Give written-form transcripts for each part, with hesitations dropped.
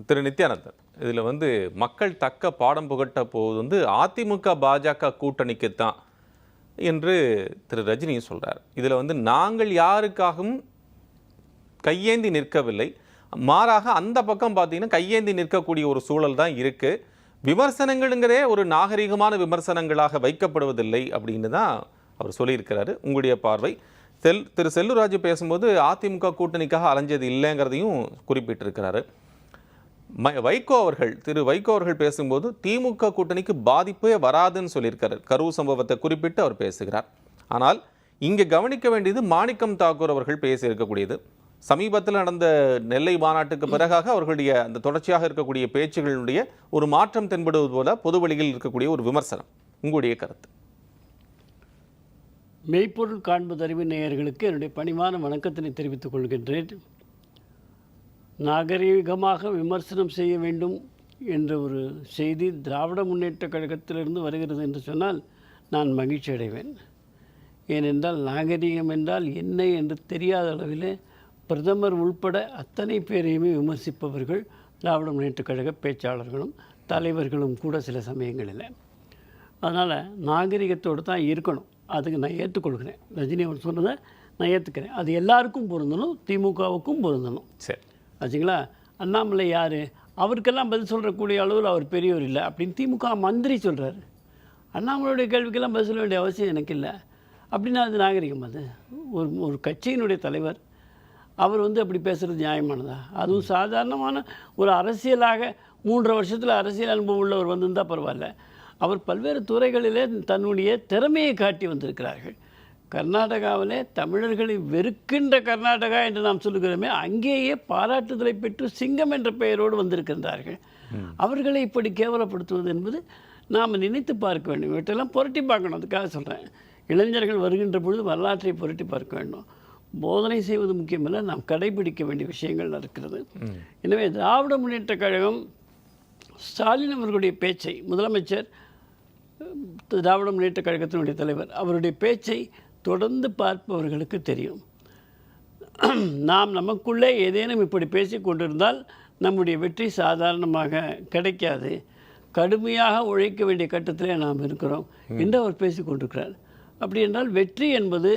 திரு நித்யானந்தன், இதில் மக்கள் தக்க பாடம் புகட்ட போவது அதிமுக பாஜக கூட்டணிக்கு தான் என்று திரு ரஜினியும் சொல்கிறார். இதில் நாங்கள் யாருக்காகவும் கையேந்தி நிற்கவில்லை, மாறாக அந்த பக்கம் பார்த்தீங்கன்னா கையேந்தி நிற்கக்கூடிய ஒரு சூழல் தான் இருக்குது. விமர்சனங்களுங்கிறே ஒரு நாகரிகமான விமர்சனங்களாக வைக்கப்படுவதில்லை அப்படின்னு தான் அவர் சொல்லியிருக்கிறாரு. உங்களுடைய பார்வை? திரு செல்லூர்ராஜு பேசும்போது அதிமுக கூட்டணிக்காக அலைஞ்சது இல்லைங்கிறதையும் குறிப்பிட்டிருக்கிறாரு. திரு வைகோ அவர்கள் பேசும்போது திமுக கூட்டணிக்கு பாதிப்பே வராதுன்னு சொல்லியிருக்காரு. கரூர் சம்பவத்தை குறிப்பிட்டு அவர் பேசுகிறார். ஆனால் இங்கே கவனிக்க வேண்டியது மாணிக்கம் தாக்கூர் அவர்கள் பேசியிருக்கக்கூடியது. சமீபத்தில் நடந்த நெல்லை மாநாட்டுக்கு பிறகாக அவர்களுடைய அந்த தொடர்ச்சியாக இருக்கக்கூடிய பேச்சுகளுடைய ஒரு மாற்றம் தென்படுவது போல பொது வழியில் இருக்கக்கூடிய ஒரு விமர்சனம். உங்களுடைய கருத்து? மெய்ப்பொருள் காண்பதறிவு நேயர்களுக்கு என்னுடைய பணிவான வணக்கத்தினை தெரிவித்துக் கொள்கின்றேன். நாகரீகமாக விமர்சனம் செய்ய வேண்டும் என்ற ஒரு செய்தி திராவிட முன்னேற்ற கழகத்திலிருந்து வருகிறது என்று சொன்னால் நான் மகிழ்ச்சி அடைவேன். ஏனென்றால் நாகரீகம் என்றால் என்ன என்று தெரியாத அளவில் பிரதமர் உள்பட அத்தனை பேரையுமே விமர்சிப்பவர்கள் திராவிட முன்னேற்ற கழக பேச்சாளர்களும் தலைவர்களும் கூட சில சமயங்களில். அதனால் நாகரிகத்தோடு தான் இருக்கணும். அதுக்கு நான் ஏற்றுக்கொள்கிறேன். ரஜினி அவர் சொன்னதை நான் ஏற்றுக்கிறேன். அது எல்லாருக்கும் பொருந்தணும், திமுகவுக்கும் பொருந்தணும். சரி, ஆச்சுங்களா? அண்ணாமலை யார்? அவருக்கெல்லாம் பதில் சொல்கிறக்கூடிய அளவில் அவர் பெரியவர் இல்லை அப்படின்னு திமுக மந்திரி சொல்கிறாரு. அண்ணாமலையுடைய கேள்விக்கெல்லாம் பதில் சொல்ல வேண்டிய அவசியம் எனக்கு இல்லை அப்படின்னா அது நாகரிகம்? அது ஒரு கட்சியினுடைய தலைவர் அவர் அப்படி பேசுகிறது நியாயமானதா? அதுவும் சாதாரணமான ஒரு அரசியலாக 3 வருஷத்தில் அரசியல் அனுபவம் உள்ளவர் வந்திருந்தால் பரவாயில்ல. அவர் பல்வேறு துறைகளிலே தன்னுடைய திறமையை காட்டி வந்திருக்கிறார்கள். கர்நாடகாவிலே தமிழர்களை வெறுக்கின்ற கர்நாடகா என்று நாம் சொல்லுகிறோமே, அங்கேயே பாராட்டுதலை பெற்று சிங்கம் என்ற பெயரோடு வந்திருக்கின்றார்கள். அவர்களை இப்படி கேவலப்படுத்துவது என்பது நாம் நினைத்து பார்க்க வேண்டும். இவற்றெல்லாம் புரட்டி பார்க்கணும். அதுக்காக சொல்கிறேன், இளைஞர்கள் வருகின்ற பொழுது வரலாற்றை புரட்டி பார்க்க வேண்டும். போதனை செய்வது முக்கியமல்ல, நாம் கடைபிடிக்க வேண்டிய விஷயங்கள் இருக்கிறது. எனவே திராவிட முன்னேற்ற கழகம் ஸ்டாலின் அவர்களுடைய பேச்சை, முதலமைச்சர் திராவிட முன்னேற்ற கழகத்தினுடைய தலைவர் அவருடைய பேச்சை தொடர்ந்து பார்ப்பவர்களுக்கு தெரியும். நாம் நமக்குள்ளே ஏதேனும் இப்படி பேசி கொண்டிருந்தால் நம்முடைய வெற்றி சாதாரணமாக கிடைக்காது, கடுமையாக உழைக்க வேண்டிய கட்டத்திலே நாம் இருக்கிறோம் என்று அவர் பேசி கொண்டிருக்கிறார். அப்படி என்றால் வெற்றி என்பது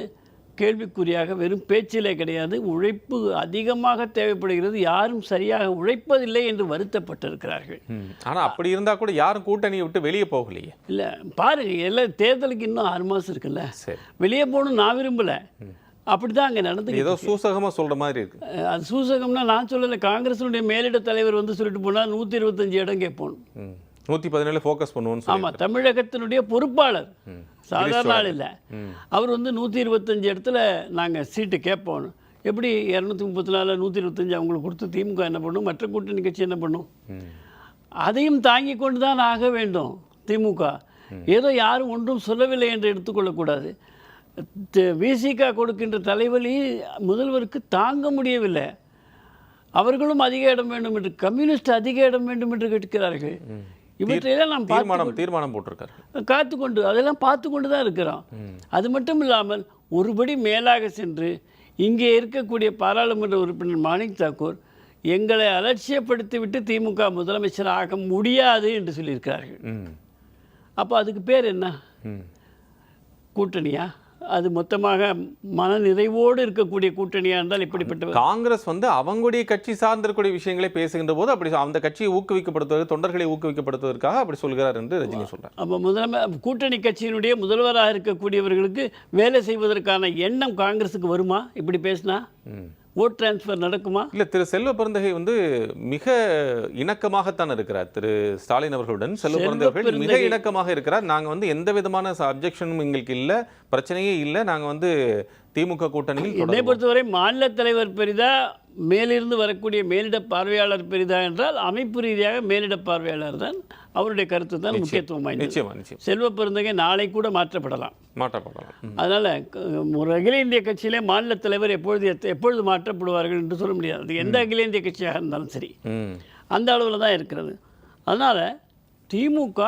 கேள்விக்குறியாக வெறும் பேச்சிலே கிடையாது, உழைப்பு அதிகமாக தேவைப்படுகிறது. யாரும் சரியாக உழைப்பதில்லை என்று வருத்தப்பட்டிருக்கிறார்கள். ஆனால் அப்படி இருந்தால் கூட யாரும் கூட்டணியை விட்டு வெளியே போகலையே. இல்லை பாருங்க, எல்லாம் தேர்தலுக்கு இன்னும் 6 மாதம் இருக்குல்ல. வெளியே போகணும் நான் விரும்பலை. அப்படி தான் அங்கே நடந்து ஏதோ சூசகமாக சொல்கிற மாதிரி இருக்கு. அது சூசகம்னா நான் சொல்லலை. காங்கிரஸினுடைய மேலிட தலைவர் சொல்லிட்டு போனால் 125 இடம் கேட்போம், 117 ஃபோக்கஸ் பண்ணுவோம். ஆமாம், தமிழகத்தினுடைய பொறுப்பாளர், சாதாரண ஆள் இல்லை. அவர் 125 இடத்துல நாங்கள் சீட்டு கேட்போம். எப்படி 234 125 அவங்களுக்கு கொடுத்து திமுக என்ன பண்ணும், மற்ற கூட்டணி கட்சி என்ன பண்ணும்? அதையும் தாங்கி கொண்டு தான் ஆக வேண்டும் திமுக. ஏதோ யாரும் ஒன்றும் சொல்லவில்லை என்று எடுத்துக்கொள்ளக்கூடாது. விசிக கொடுக்கின்ற தலைவலி முதல்வருக்கு தாங்க முடியவில்லை. அவர்களும் அதிக இடம் வேண்டும் என்று, கம்யூனிஸ்ட் அதிக இடம் வேண்டும் என்று கேட்கிறார்கள். இவற்றையெல்லாம் நாம் தீர்மானம் போட்டிருக்காரு, காத்துக்கொண்டு அதெல்லாம் பார்த்து கொண்டு தான் இருக்கிறோம். அது மட்டும் இல்லாமல் ஒருபடி மேலாக சென்று இங்கே இருக்கக்கூடிய பாராளுமன்ற உறுப்பினர் மாணிக் தாக்கூர் எங்களை அலட்சியப்படுத்திவிட்டு திமுக முதலமைச்சர் ஆக முடியாது என்று சொல்லியிருக்கிறார்கள். அப்போ அதுக்கு பேர் என்ன? கூட்டணியா? அது மொத்தமாக மன நிறைவோடு இருக்கக்கூடிய கூட்டணியாக இருந்தால் இப்படிப்பட்ட காங்கிரஸ் அவங்களுடைய கட்சி சார்ந்திருக்கூடிய விஷயங்களை பேசுகின்ற போது அப்படி அந்த கட்சியை ஊக்குவிக்கப்படுத்துவது, தொண்டர்களை ஊக்குவிக்கப்படுத்துவதற்காக அப்படி சொல்கிறார் என்று ரஜினி சொல்றார். அப்போ கூட்டணி கட்சியினுடைய முதல்வராக இருக்கக்கூடியவர்களுக்கு வேலை செய்வதற்கான எண்ணம் காங்கிரஸுக்கு வருமா? இப்படி பேசினா ஓட் டிரான்ஸ்ஃபர் நடக்குமா? இல்லை, திரு செல்வ பெருந்தகை மிக இணக்கமாகத்தான் இருக்கிறார். திரு ஸ்டாலின் அவர்களுடன் செல்வ பெருந்தகை மிக இணக்கமாக இருக்கிறார். நாங்கள் எந்த விதமான அப்ஜெக்ஷனும் எங்களுக்கு இல்லை, பிரச்சனையே இல்லை, நாங்கள் திமுக கூட்டணியில். என்னை பொறுத்தவரை மாநில தலைவர் பெரிதா, மேலிருந்து வரக்கூடிய மேலிட பார்வையாளர் பெரிதா என்றால் அமைப்பு ரீதியாக மேலிட பார்வையாளர் தான். அவருடைய கருத்து தான் முக்கியத்துவம் வாய்ந்தது. செல்வ பெருந்தகை நாளை கூட மாற்றப்படலாம். அதனால் ஒரு அகில இந்திய கட்சியிலே மாநில தலைவர் எப்பொழுது மாற்றப்படுவார்கள் என்று சொல்ல முடியாது. அது எந்த அகில இந்திய கட்சியாக இருந்தாலும் சரி, அந்த அளவில் தான் இருக்கிறது. அதனால் திமுக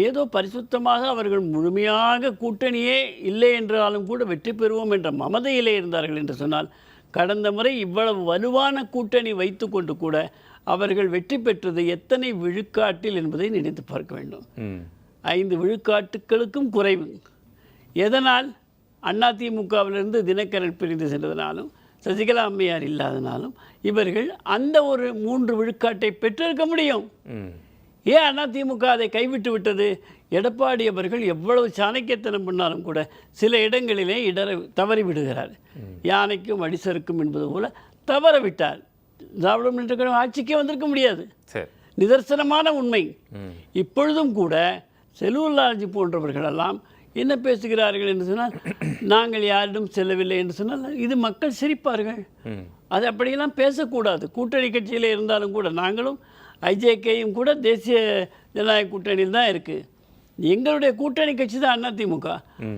ஏதோ பரிசுத்தமாக அவர்கள் முழுமையாக கூட்டணியே இல்லை என்றாலும் கூட வெற்றி பெறுவோம் என்ற மமதையிலே இருந்தார்கள் என்று சொன்னால், கடந்த முறை இவ்வளவு வலுவான கூட்டணி வைத்து கொண்டு கூட அவர்கள் வெற்றி பெற்றது எத்தனை விழுக்காட்டில் என்பதை நினைத்து பார்க்க வேண்டும். 5 விழுக்காட்டுகளுக்கும் குறைவு. எதனால்? அதிமுகவிலிருந்து தினகரன் பிரிந்து சென்றதனாலும் சசிகலா அம்மையார் இல்லாதனாலும் இவர்கள் அந்த ஒரு 3 விழுக்காட்டை பெற்றிருக்க முடியும். ஏன் அதிமுக அதை கைவிட்டு விட்டது? எடப்பாடி அவர்கள் எவ்வளவு சாணக்கியத்தனம் பண்ணாலும் கூட சில இடங்களிலே தவறி விடுகிறார். யானைக்கும் அடிசருக்கும் என்பது போல தவற விட்டார். திராவிட முன்னேற்ற கழகம் ஆட்சிக்கே வந்திருக்க முடியாது. நிதர்சனமான உண்மை. இப்பொழுதும் கூட செல்லூர் ராஜு போன்றவர்களெல்லாம் என்ன பேசுகிறார்கள் என்று சொன்னால், நாங்கள் யாரிடம் செல்லவில்லை என்று சொன்னால் இது மக்கள் சிரிப்பார்கள். அது அப்படியெல்லாம் பேசக்கூடாது. கூட்டணி கட்சியில் இருந்தாலும் கூட நாங்களும் ஐஜேகேயும் கூட தேசிய ஜனநாயக கூட்டணியில் தான் இருக்குது. எங்களுடைய கூட்டணி கட்சி தான் அதிமுக.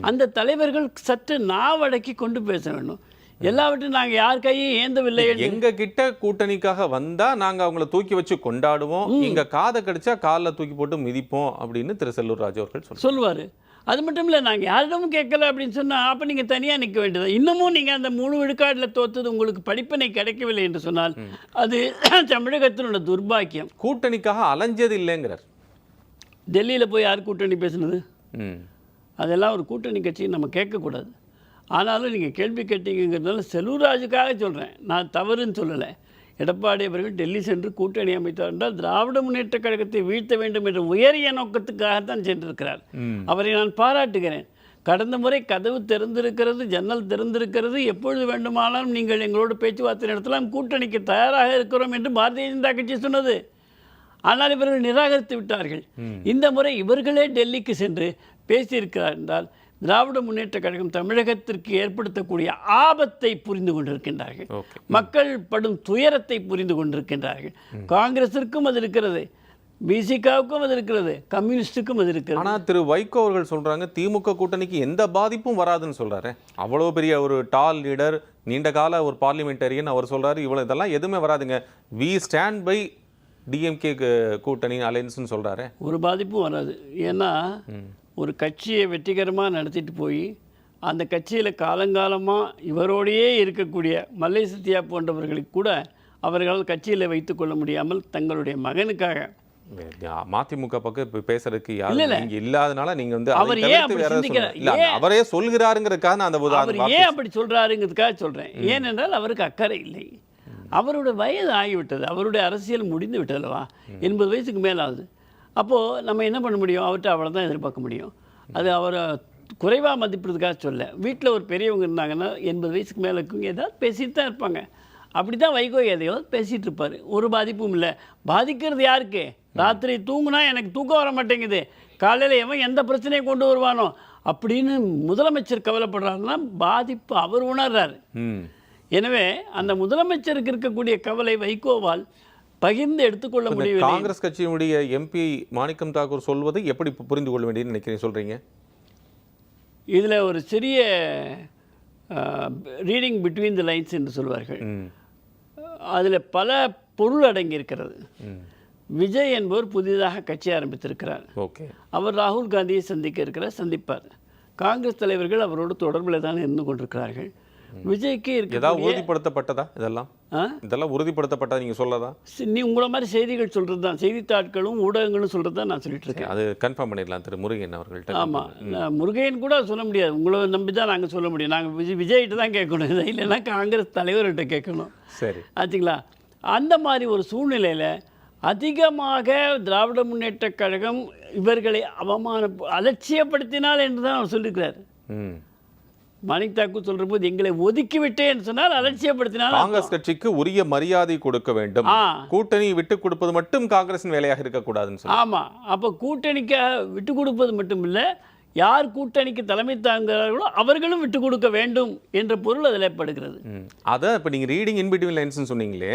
அந்த தலைவர்கள் சற்று நாவடக்கி கொண்டு பேச வேண்டும். எல்லாவற்றையும் நாங்கள் யார் கையும் ஏந்தவில்லை. எங்க கிட்ட கூட்டணிக்காக வந்தா நாங்க அவங்கள தூக்கி வச்சு கொண்டாடுவோம், எங்க காதை கடிச்சா காலில் தூக்கி போட்டு மிதிப்போம் அப்படின்னு திரு செல்லூர் ராஜு அவர்கள் சொல்லுவார். அது மட்டும் இல்லை, நாங்கள் யாரிடமும் கேட்கல அப்படின்னு சொன்னால் அப்போ நீங்கள் தனியாக நிற்க வேண்டியது. இன்னமும் நீங்கள் அந்த முழு விழுக்காட்டில் தோற்றது உங்களுக்கு படிப்பினை கிடைக்கவில்லை என்று சொன்னால் அது தமிழகத்தினோட துர்பாக்கியம். கூட்டணிக்காக அலைஞ்சது இல்லைங்கிறார். டெல்லியில் போய் யார் கூட்டணி பேசுனது? அதெல்லாம் ஒரு கூட்டணி கட்சின்னு நம்ம கேட்கக்கூடாது. ஆனாலும் நீங்கள் கேள்வி கேட்டீங்கிறதுனால செல்லூர் ராஜுக்காக சொல்கிறேன், நான் தவறுன்னு சொல்லலை. எடப்பாடி அவர்கள் டெல்லி சென்று கூட்டணி அமைத்தார் என்றால் திராவிட முன்னேற்ற கழகத்தை வீழ்த்த வேண்டும் என்ற உயரிய நோக்கத்துக்காகத்தான் சென்றிருக்கிறார். அவரை நான் பாராட்டுகிறேன். கடந்த முறை கதவு திறந்திருக்கிறது, ஜன்னல் திறந்திருக்கிறது, எப்பொழுது வேண்டுமானாலும் நீங்கள் எங்களோடு பேச்சுவார்த்தை நடத்தலாம், கூட்டணிக்கு தயாராக இருக்கிறோம் என்று பாரதிய ஜனதா கட்சி சொன்னது. ஆனால் இவர்கள் நிராகரித்து விட்டார்கள். இந்த முறை இவர்களே டெல்லிக்கு சென்று பேசியிருக்கிறார் என்றால் திராவிட முன்னேற்ற கழகம் தமிழகத்திற்கு ஏற்படுத்தக்கூடிய ஆபத்தை புரிந்து கொண்டிருக்கின்றார்கள். மக்கள் படும் துயரத்தை புரிந்து கொண்டிருக்கின்றார்கள். காங்கிரஸிற்கும் அது இருக்கிறது, பிசிகாவுக்கும் அது இருக்கிறது, கம்யூனிஸ்டுக்கும் அது இருக்கிறது. ஆனால் திரு வைகோ அவர்கள் சொல்றாங்க திமுக கூட்டணிக்கு எந்த பாதிப்பும் வராதுன்னு சொல்றாரு. அவ்வளோ பெரிய ஒரு டால் லீடர், நீண்ட கால ஒரு பார்லிமெண்டரியன், அவர் சொல்றாரு இவ்வளோ இதெல்லாம் எதுவுமே வராதுங்க, வி ஸ்டாண்ட் பை டிஎம்கே கூட்டணி அலையன்ஸ்னு சொல்றாரு. ஒரு பாதிப்பும் வராது. ஏன்னா ஒரு கட்சியை வெற்றிகரமாக நடத்திட்டு போய் அந்த கட்சியில் காலங்காலமாக இவரோடையே இருக்கக்கூடிய மல்லை சத்யா போன்றவர்களுக்கு கூட அவர்களால் கட்சியில் வைத்துக்கொள்ள முடியாமல் தங்களுடைய மகனுக்காக மதிமுக பக்கம் இப்போ பேசுறதுக்கு யாரும் இங்கே இல்லாதனால நீங்கள் வந்து அவர் ஏன் அப்படி சிந்திக்கிறார், அவரே சொல்கிறாருங்கிறதுக்காக நான் அந்த அவர் ஏன் அப்படி சொல்கிறாருங்கிறதுக்காக சொல்கிறேன். ஏனென்றால் அவருக்கு அக்கறை இல்லை. அவருடைய வயது ஆகிவிட்டது, அவருடைய அரசியல் முடிந்து விட்டதுலவா, 80 வயசுக்கு மேலாகுது. அப்போது நம்ம என்ன பண்ண முடியும்? அவர்கிட்ட அவ்வளோதான் எதிர்பார்க்க முடியும். அது அவரை குறைவாக மதிப்பிடுறதுக்காக சொல்ல. வீட்டில் ஒரு பெரியவங்க இருந்தாங்கன்னா 80 வயசுக்கு மேலே இருக்கவங்க ஏதாவது பேசிட்டு தான் இருப்பாங்க. அப்படி தான் வைகோ எதையோ பேசிகிட்டு இருப்பார். ஒரு பாதிப்பும் இல்லை. பாதிக்கிறது யாருக்கு? ராத்திரி தூங்குனா எனக்கு தூக்கம் வர மாட்டேங்குது, காலையில் எவன் எந்த பிரச்சனையை கொண்டு வருவானோ அப்படின்னு முதலமைச்சர் கவலைப்படுறாருன்னா பாதிப்பு அவர் உணர்றாரு. எனவே அந்த முதலமைச்சருக்கு இருக்கக்கூடிய கவலை வைகோவால் பகிர்ந்து எடுத்துக்கொள்ள முடியவில்லை. காங்கிரஸ் கட்சியினுடைய எம்பி மாணிக்கம் தாக்கூர் சொல்வதை எப்படி புரிந்து கொள்ள வேண்டியது நினைக்கிறீங்க சொல்றீங்க? இதில் ஒரு சிறிய ரீடிங் பிட்வீன் தி லைன்ஸ் என்று சொல்வார்கள். அதில் பல பொருள் அடங்கி இருக்கிறது. விஜய் என்பவர் புதிதாக கட்சி ஆரம்பித்திருக்கிறார். அவர் ராகுல் காந்தியை சந்திப்பார். காங்கிரஸ் தலைவர்கள் அவரோடு தொடர்பில் தான் இருந்து கொண்டிருக்கிறார்கள். விஜய்க்கு ஏதாவது உறுதிப்படுத்தப்பட்டதா? இதெல்லாம் உறுதிப்படுத்தப்பட்டதா நீங்க சொல்லதா? நீ உங்களை மாதிரி செய்திகள் சொல்றது தான், செய்தித்தாட்களும் ஊடகங்களும் சொல்றது தான் நான் சொல்லிட்டு இருக்கேன். அது கன்ஃபார்ம் பண்ணிடலாம் திரு முருகன் அவர்கள்ட்ட. ஆமாம், முருகன் கூட சொல்ல முடியாது, உங்களை நம்பி தான் நாங்கள் சொல்ல முடியும். நாங்கள் விஜய்கிட்ட தான் கேட்கணும், இல்லைன்னா காங்கிரஸ் தலைவர்கிட்ட கேட்கணும். சரி, ஆச்சுங்களா? அந்த மாதிரி ஒரு சூழ்நிலையில் அதிகமாக திராவிட முன்னேற்ற கழகம் இவர்களை அலட்சியப்படுத்தினால் என்று தான் அவர் சொல்லியிருக்கிறார். மாணிக் தாக்கூர் சொல்ற போது எங்களை ஒதுக்கி விட்டேன்னு சொன்னால் அலட்சியப்படுத்தினால் காங்கிரஸ் கட்சிக்கு உரிய மரியாதை கொடுக்க வேண்டும், கூட்டணி விட்டு கொடுப்பது மட்டும் காங்கிரஸின் வேலையாக இருக்கக்கூடாதுன்னு சொல்லி. ஆமாம், அப்போ கூட்டணிக்கு விட்டு கொடுப்பது மட்டும் இல்லை, யார் கூட்டணிக்கு தலைமை தாங்குகிறார்களோ அவர்களும் விட்டு கொடுக்க வேண்டும் என்ற பொருள் அதில் ஏற்படுகிறது. அதை இப்போ நீங்கள் ரீடிங் இன்பிட்வீன் லைன்ஸ்னு சொன்னீங்களே,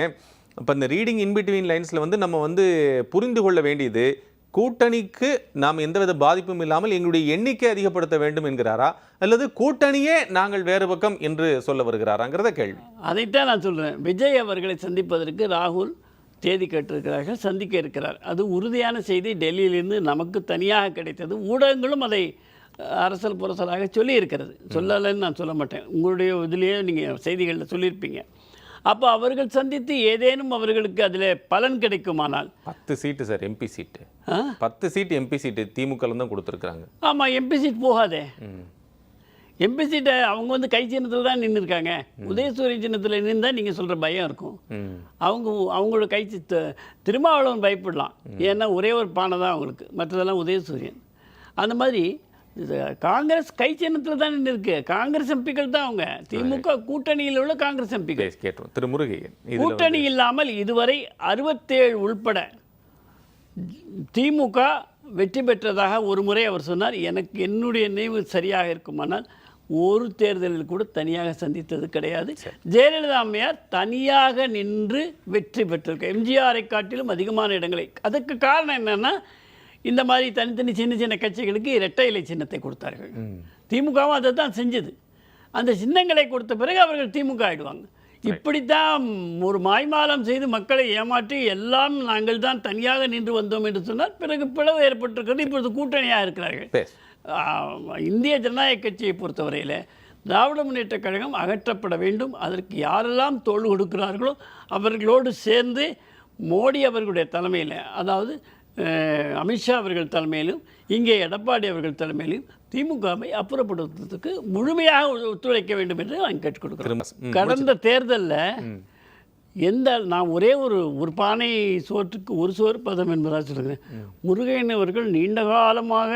இப்போ இந்த ரீடிங் இன்பிட்வீன் லைன்ஸில் வந்து நம்ம வந்து புரிந்து கொள்ள வேண்டியது, கூட்டணிக்கு நாம் எந்தவித பாதிப்பும் இல்லாமல் எங்களுடைய எண்ணிக்கை அதிகப்படுத்த வேண்டும் என்கிறாரா, அல்லது கூட்டணியே நாங்கள் வேறு பக்கம் என்று சொல்ல வருகிறாராங்கிறத கேள்வி. அதைத்தான் நான் சொல்கிறேன். விஜய் அவர்களை சந்திப்பதற்கு ராகுல் தேதி கேட்டிருக்கிறார்கள், சந்திக்க இருக்கிறார். அது உறுதியான செய்தி டெல்லியிலிருந்து நமக்கு தனியாக கிடைத்தது. ஊடகங்களும் அதை அரசல் புரசலாக சொல்லி இருக்கிறது. சொல்லலைன்னு நான் சொல்ல மாட்டேன், உங்களுடைய இதுலேயே நீங்கள் செய்திகளில் சொல்லியிருப்பீங்க. அப்போ அவர்கள் சந்தித்து ஏதேனும் அவர்களுக்கு அதில் பலன் கிடைக்குமானால் 10 சீட்டு சார் எம்பி சீட்டு 10 சீட்டு எம்பி சீட்டு திமுக தான் கொடுத்துருக்காங்க. ஆமாம், எம்பி சீட் போகாதே. எம்பி சீட்டை அவங்க வந்து கை சின்னத்தில் தான் நின்று இருக்காங்க. உதயசூரியன் சின்னத்தில் நின்று நீங்கள் சொல்கிற பயம் இருக்கும். அவங்களோட கை திருமாவளவன் பயப்படலாம், ஏன்னா ஒரே ஒரு பானை தான் அவங்களுக்கு, மற்றதெல்லாம் உதயசூரியன். அந்த மாதிரி காங்கிரஸ் கை சின்னத்தில் தான் நின்று இருக்கு. காங்கிரஸ் எம்பிக்கள் தான் அவங்க, திமுக கூட்டணியில் உள்ள காங்கிரஸ் எம்பிக்கள். கேட்டோம் திரு முருகையன், கூட்டணி இல்லாமல் இதுவரை 67 உள்பட திமுக வெற்றி பெற்றதாக ஒரு முறை அவர் சொன்னார். எனக்கு என்னுடைய நினைவு சரியாக இருக்குமானால் ஒரு தேர்தலில் கூட தனியாக சந்தித்தது கிடையாது. ஜெயலலிதா அம்மையார் தனியாக நின்று வெற்றி பெற்றிருக்க, எம்ஜிஆரை காட்டிலும் அதிகமான இடங்களை. அதுக்கு காரணம் என்னன்னா, இந்த மாதிரி தனித்தனி சின்ன சின்ன கட்சிகளுக்கு இரட்டை இலை சின்னத்தை கொடுத்தார்கள். திமுகவும் அதை தான் செஞ்சது. அந்த சின்னங்களை கொடுத்த பிறகு அவர்கள் திமுக ஆயிடுவாங்க. இப்படித்தான் ஒரு மாய்மாலம் செய்து மக்களை ஏமாற்றி எல்லாம் நாங்கள் தான் தனியாக நின்று வந்தோம் என்று சொன்னால் பிறகு பிளவு ஏற்பட்டிருக்கிறது. இப்பொழுது கூட்டணியாக இருக்கிறார்கள். இந்திய ஜனநாயக கட்சியை பொறுத்தவரையில் திராவிட முன்னேற்றக் கழகம் அகற்றப்பட வேண்டும். அதற்கு யாரெல்லாம் தோள் கொடுக்கிறார்களோ அவர்களோடு சேர்ந்து மோடி அவர்களுடைய தலைமையில், அதாவது அமித்ஷா அவர்கள் தலைமையிலும் இங்கே எடப்பாடி அவர்கள் தலைமையிலும் திமுகவை அப்புறப்படுத்துவதற்கு முழுமையாக ஒத்துழைக்க வேண்டும் என்று நான் கேட்டுக் கொடுக்கிறேன். கடந்த தேர்தலில் நான் ஒரே ஒரு பானை சோற்றுக்கு ஒரு சோறு பதம் என்பதாக சொல்கிறேன். முருகையன் அவர்கள் நீண்ட காலமாக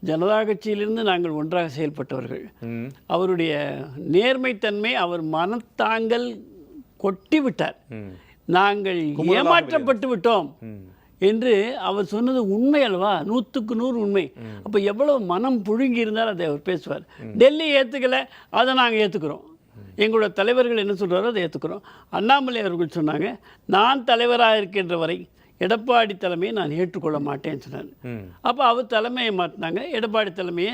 ஜனதா கட்சியிலிருந்து நாங்கள் ஒன்றாக செயல்பட்டவர்கள். அவருடைய நேர்மைத்தன்மை, அவர் மனத்தாங்கல் கொட்டி விட்டார். நாங்கள் ஏமாற்றப்பட்டு விட்டோம் என்று அவர் சொன்னது உண்மை அல்லவா? 100க்கு 100 உண்மை. அப்போ எவ்வளோ மனம் புழுங்கி இருந்தால் அதை அவர் பேசுவார். டெல்லி ஏற்றுக்கலை, அதை நாங்கள் ஏற்றுக்கிறோம். எங்களோட தலைவர்கள் என்ன சொல்கிறாரோ அதை ஏற்றுக்கிறோம். அண்ணாமலை அவர்கள் சொன்னாங்க, நான் தலைவராக இருக்கின்ற வரை எடப்பாடி தலைமையை நான் ஏற்றுக்கொள்ள மாட்டேன்னு சொன்னார். அப்போ அவர் தலைமையை மாற்றினாங்க. எடப்பாடி தலைமையை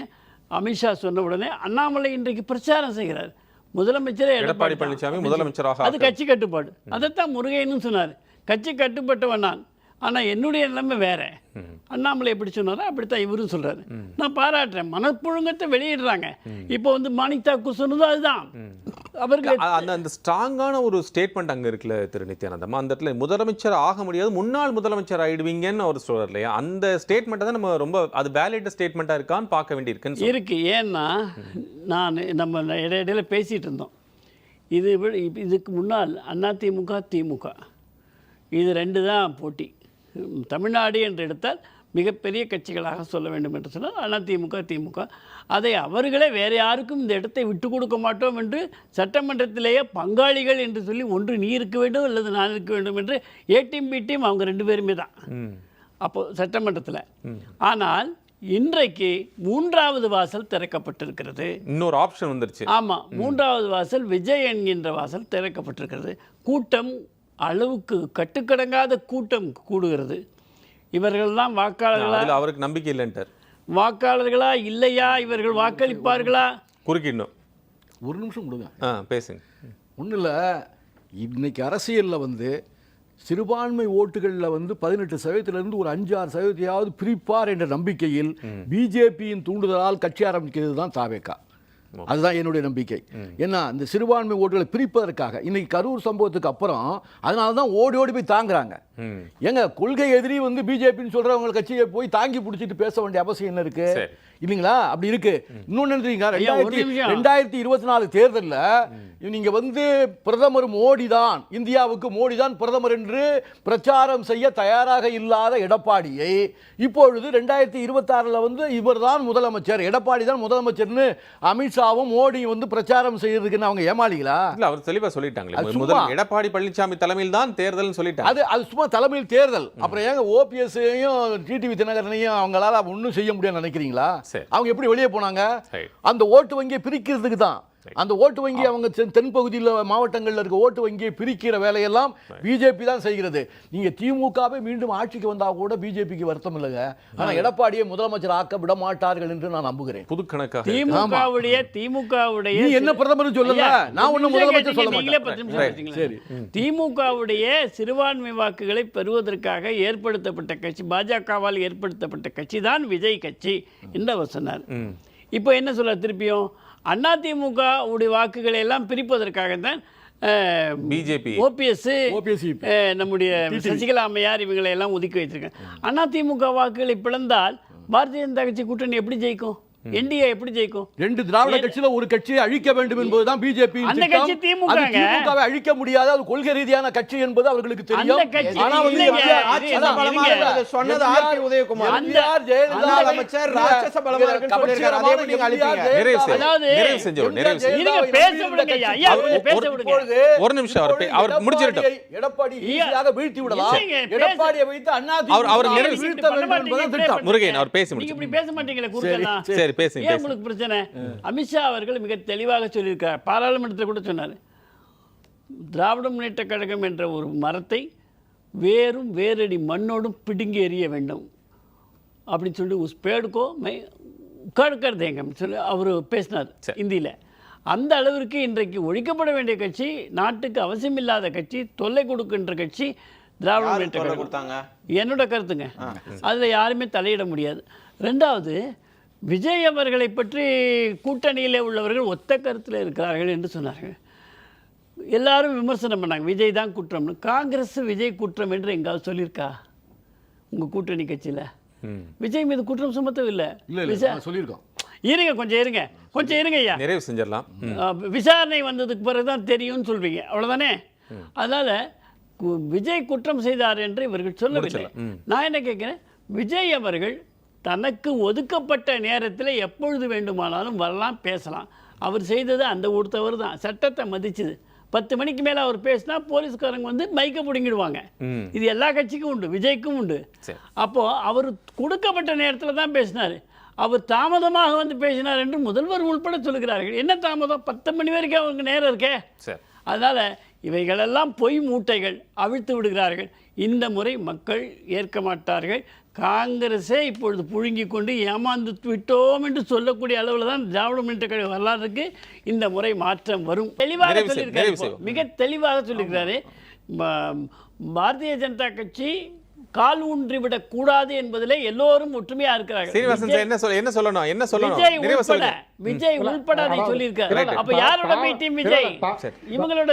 அமித்ஷா சொன்ன உடனே அண்ணாமலை இன்றைக்கு பிரச்சாரம் செய்கிறார். முதலமைச்சரே எடப்பாடி பழனிசாமி முதலமைச்சராக. அது கட்சி கட்டுப்பாடு. அதைத்தான் முருகையனும் சொன்னார், கட்சி கட்டுப்பட்டவன் நான், ஆனால் என்னுடைய நிலைமை வேற. அண்ணாமலை எப்படி சொன்னாரோ அப்படித்தான் இவரும் சொல்றாரு. நான் பாராட்டுறேன். மனப்புழுங்கத்தை வெளியிடுறாங்க. இப்போ வந்து மாணிக் தாக்கூர் சொன்னது அதுதான். அவர்கள் அந்த ஸ்ட்ராங்கான ஒரு ஸ்டேட்மெண்ட் அங்கே இருக்குல்ல திரு நித்யானந்தம், அந்த இடத்துல முதலமைச்சர் ஆக முடியாது, முன்னாள் முதலமைச்சர் ஆயிடுவீங்கன்னு அவர் சொல்றாரு இல்லையா? அந்த ஸ்டேட்மெண்ட்டை தான் நம்ம ரொம்ப அது வேலிட் ஸ்டேட்மெண்ட்டாக இருக்கான்னு பார்க்க வேண்டியிருக்குன்னு இருக்கு. ஏன்னா நம்ம இடையில பேசிகிட்டு இருந்தோம், இதுக்கு முன்னால் அதிமுக திமுக இது 2 தான் போட்டி. தமிழ்நாடு என்று எடுத்தால் மிகப்பெரிய கட்சிகளாக சொல்ல வேண்டும் என்று சொன்னால் அதிமுக திமுக. அதை அவர்களே வேறு யாருக்கும் இந்த இடத்தை விட்டு கொடுக்க மாட்டோம் என்று சட்டமன்றத்திலேயே பங்காளிகள் என்று சொல்லி, ஒன்று நீ இருக்க வேண்டும் அல்லது நான் இருக்க வேண்டும் என்று ஏடிஎம் பிடிஎம் அவங்க 2 பேருமே தான் அப்போது சட்டமன்றத்தில். ஆனால் இன்றைக்கு 3வது வாசல் திறக்கப்பட்டிருக்கிறது. இன்னொரு ஆப்ஷன் வந்துருச்சு. ஆமாம், 3வது வாசல் விஜய் என்கின்ற வாசல் திறக்கப்பட்டிருக்கிறது. கூட்டம் அளவுக்கு கட்டுக்கடங்காத கூட்டம் கூடுகிறது. இவர்கள்லாம் வாக்காளர்களா? அவருக்கு நம்பிக்கை இல்லைன்றார். வாக்காளர்களா இல்லையா? இவர்கள் வாக்களிப்பார்களா? குறுக்கிடணும். ஒரு நிமிஷம் கொடுங்க, பேசுங்க. ஒன்றும் இல்லை, இன்னைக்கு அரசியலில் வந்து சிறுபான்மை ஓட்டுகளில் வந்து 18% ஒரு 5-6% பிரிப்பார் என்ற நம்பிக்கையில் பிஜேபியின் தூண்டுதலால் கட்சி ஆரம்பிக்கிறது தான் தாவேகா. அதுதான் என்னுடைய நம்பிக்கை. ஏன்னா இந்த சிறுபான்மை ஓட்டுகளை பிரிப்பதற்காக இன்னைக்கு கரூர் சம்பவத்துக்கு அப்புறம் அதனால தான் ஓடி ஓடி போய் தாங்குறாங்க. எங்க கொள்கை எதிரி வந்து பிஜேபின்னு சொல்றவங்க கட்சியை போய் தாங்கி பிடிச்சிட்டு பேச வேண்டிய அவசியம் என்ன இருக்கு? இல்லைங்களா? அப்படி இருக்கு. இன்னொன்னு 2024 தேர்தலில் நீங்க வந்து பிரதமர் மோடி தான், இந்தியாவுக்கு மோடி தான் பிரதமர் என்று பிரச்சாரம் செய்ய தயாராக இல்லாத எடப்பாடியை இப்பொழுது 2026 வந்து இவர் தான் முதலமைச்சர், எடப்பாடி தான் முதலமைச்சர்னு அமித்ஷாவும் மோடி வந்து பிரச்சாரம் செய்யறதுக்குன்னு அவங்க ஏமாளிகளா? இல்ல, அவர் தெளிவா சொல்லிட்டாங்க. முதல் எடப்பாடி பழனிசாமி தலைமையில் தான் தேர்தல் சொல்லிட்டாங்க. அது சும்மா தலைமையில் தேர்தல். அப்புறம் ஏங்க ஓபிஎஸ்ஸையும் டிடிவி தினகரனையும் அவங்களால ஒன்றும் செய்ய முடியும்னு நினைக்கிறீங்களா? அவங்க எப்படி வெளியே போனாங்க? அந்த ஓட்டு வங்கியை பிரிக்கிறதுக்கு தான். அந்த ஓட்டு வங்கி அவங்க தென் பகுதியில் மாவட்டங்களில் இருக்க ஓட்டு வங்கியை பிரிக்கிற வேலையெல்லாம் பிஜேபி தான் செய்கிறது. நீங்க திமுகவே மீண்டும் ஆட்சிக்கு வந்தா கூட பிஜேபிக்கு வருத்தம் இல்லைங்க. ஆனா எடப்பாடியை முதலமைச்சர் ஆக்க விட மாட்டார்கள் என்று நான் நம்புகிறேன். புது கணக்காக திமுகவுடைய நீ என்ன பிரதமர் சொல்லல, நான் ஒன்னும் முதலமைச்சர் சொல்ல மாட்டேன். சரி, திமுகவுடைய சிறுபான்மை வாக்குகளை பெறுவதற்காக ஏற்படுத்தப்பட்ட கட்சி, பாஜகவால் ஏற்படுத்தப்பட்ட கட்சி தான் விஜய் கட்சி என்று அவர் சொன்னார். இப்போ என்ன சொல்ல திருப்பியும் அதிமுக உடைய வாக்குகளை எல்லாம் பிரிப்பதற்காக தான் பிஜேபி ஓபிஎஸ் OPS நம்முடைய சசிகலா அம்மையார் இவங்களை எல்லாம் ஒதுக்கி வைத்திருக்காங்க. அதிமுக வாக்குகளை பிளந்தால் பாரதிய ஜனதா கட்சி கூட்டணி எப்படி ஜெயிக்கும்? என்டிஏ எப்படி ஜெயிக்கும்? 2 திராவிட கட்சியில ஒரு கட்சியை அழிக்க வேண்டும் என்பதுதான் பிஜேபி. அந்த கட்சி திமுக திமுகவை அழிக்க முடியாது, அது கொள்கை ரீதியான கட்சி என்பது அவர்களுக்கு தெரியும். ஆனா வந்து சொன்னது ஆர்பி உதயகுமார் அமைச்சர் ராட்சச பலமா இருக்குன்னு சொல்லிருக்காரு. அதே எப்படி நீங்க அழிப்பீங்க? நிறைவு செஞ்சோம். ஒரு நிமிஷம் அவர் முடிச்சிரட்டும். எடப்பாடி ஈஸியாக வீழ்த்தி விடலாம். எடப்பாடியை வைத்து அண்ணா அவர் நிறைவு வீழ்த்த வேண்டும் என்பது திட்டம். முருகன் அவர் பேசி நீங்க இப்படி முடிச்சு. பேச மாட்டீங்களே குறுக்கெல்லாம். சரி பேசுங்க. ஏன் உங்களுக்கு பிரச்சனை? அமித்ஷா அவர்கள் மிக தெளிவாக சொல்லியிருக்கார், பாராளுமன்றத்தில் கூட சொன்னார், திராவிட முன்னேற்ற கழகம் என்ற ஒரு மரத்தை வேரும் வேரடி மண்ணோடும் பிடுங்கி எறிய வேண்டும் அப்படின்னு சொல்லி உஸ் பேடுக்கோ உட்காடுக்கர் தேங்கன்னு சொல்லி அவர் பேசினார் இந்தியில். அந்த அளவிற்கு இன்றைக்கு ஒழிக்கப்பட வேண்டிய கட்சி, நாட்டுக்கு அவசியமில்லாத கட்சி, தொல்லை கொடுக்கின்ற கட்சி திராவிட முன்னேற்ற கழகம். என்னோட கருத்துங்க, அதில் யாருமே தலையிட முடியாது. ரெண்டாவது, விஜய் அவர்களை பற்றி கூட்டணியில் உள்ளவர்கள் ஒத்த கருத்தில் இருக்கிறார்கள் என்று சொன்னார்கள். எல்லாரும் விமர்சனம் பண்ணாங்க, விஜய் தான் குற்றம்னு. காங்கிரஸ் விஜய் குற்றம் என்று எங்காவது சொல்லியிருக்கா உங்கள் கூட்டணி கட்சியில்? விஜய் மீது குற்றம் சுமத்தவில்லை. சொல்லியிருக்கோம். இருங்க கொஞ்சம் இருங்க ஐயா, நிறைவு செஞ்சிடலாம். விசாரணை வந்ததுக்கு பிறகு தான் தெரியும்னு சொல்வீங்க, அவ்வளோதானே? அதனால் விஜய் குற்றம் செய்தார் என்று இவர்கள் சொல்லவில்லை. நான் என்ன கேட்குறேன், விஜய் அவர்கள் தனக்கு ஒதுக்கப்பட்ட நேரத்தில் எப்பொழுது வேண்டுமானாலும் வரலாம், பேசலாம். அவர் செய்தது அந்த ஒரு தவறு தான், சட்டத்தை மதிச்சது. 10 மணிக்கு மேலே அவர் பேசினா போலீஸ்காரங்க வந்து மைக்க பிடுங்கிடுவாங்க. இது எல்லா கட்சிக்கும் உண்டு, விஜய்க்கும் உண்டு. அப்போது அவர் கொடுக்கப்பட்ட நேரத்தில் தான் பேசினார். அவர் தாமதமாக வந்து பேசினார் என்று முதல்வர் உள்பட சொல்கிறார்கள். என்ன தாமதம்? 10 மணி வரைக்கும் அவருக்கு நேரம் இருக்கே. அதனால் இவைகளெல்லாம் பொய் மூட்டைகள், அவிழ்த்து விடுகிறார்கள். இந்த முறை மக்கள் ஏற்க மாட்டார்கள். காங்கிரஸே இப்பொழுது புழுங்கி கொண்டு ஏமாந்து விட்டோம் என்று சொல்லக்கூடிய அளவில் தான் திராவிட முன்னேற்ற கழக வரலாறுக்கு இந்த முறை மாற்றம் வரும். தெளிவாக சொல்லியிருக்காரு, மிக தெளிவாக சொல்லியிருக்கிறாரு. பாரதிய ஜனதா கட்சி கால் ஊன்றிவிடக் கூடாது என்பதிலே எல்லோரும் ஒற்றுமையா இருக்கிறார்கள். விஜய் உள்பட அதை சொல்லியிருக்காரு. அப்ப யாரோட மீட்டிங்? விஜய் இவங்களோட